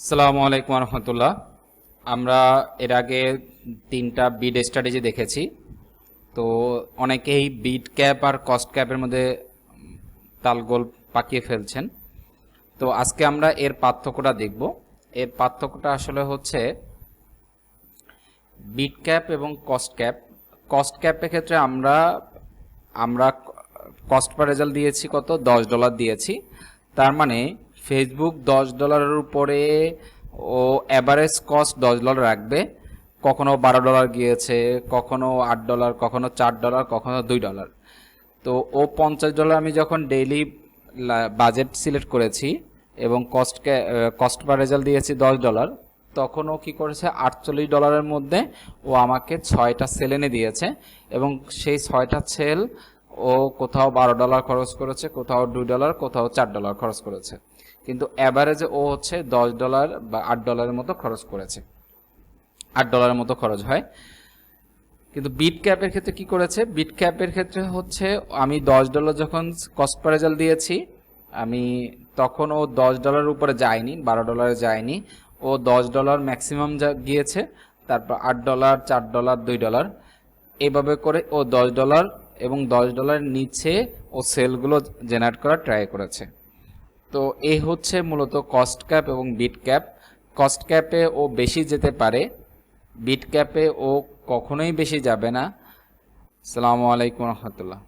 আসসালামু আলাইকুম রহমতুল্লাহ। আমরা এর আগে 3টা বিড স্ট্র্যাটেজি দেখেছি। তো অনেকেই বিড ক্যাপ আর কস্ট ক্যাপের মধ্যে তালগোল পাকিয়ে ফেলছেন। তো আজকে আমরা এর পার্থক্যটা দেখব। এর পার্থক্যটা আসলে হচ্ছে বিড ক্যাপ এবং কস্ট ক্যাপ। কস্ট ক্যাপের ক্ষেত্রে আমরা আমরা কস্ট পার রেজাল্ট দিয়েছি কত, $10 দিয়েছি। তার মানে ফেসবুক $10 উপরে ও অ্যাভারেজ কস্ট $10 রাখবে। কখনো $12 গিয়েছে, কখনো $8, কখনো $4, কখনো $2। তো ও $50 আমি যখন ডেইলি বাজেট সিলেক্ট করেছি এবং কস্ট পার রেজাল্ট দিয়েছি $10, তখন ও কী করেছে, $48 মধ্যে ও আমাকে 6টা সেল এনে দিয়েছে। এবং সেই 6টা সেল ও কোথাও $12 খরচ করেছে, কোথাও $2, কোথাও $4 খরচ করেছে। কিন্তু অ্যাভারেজে ও হচ্ছে $10 বা $8 মতো খরচ করেছে, $8 মতো খরচ হয়। কিন্তু বিট ক্যাপের ক্ষেত্রে কি করেছে, বিট ক্যাপের ক্ষেত্রে হচ্ছে আমি $10 যখন কস্ট পার রেজাল্ট দিয়েছি, আমি তখন ও $10 উপরে যায়নি, $12 যায়নি। ও $10 ম্যাক্সিমাম যা গিয়েছে, তারপর $8, $4, $2 এভাবে করে ও $10 এবং $10 নিচে ও সেলগুলো জেনারেট করার ট্রাই করেছে। তো এই হচ্ছে মূলত কস্ট ক্যাপ এবং বিট ক্যাপ। কস্ট ক্যাপে ও বেশি যেতে পারে, বিট ক্যাপে ও কখনোই বেশি যাবে না। আসসালামু আলাইকুম রহমতুল্লাহ।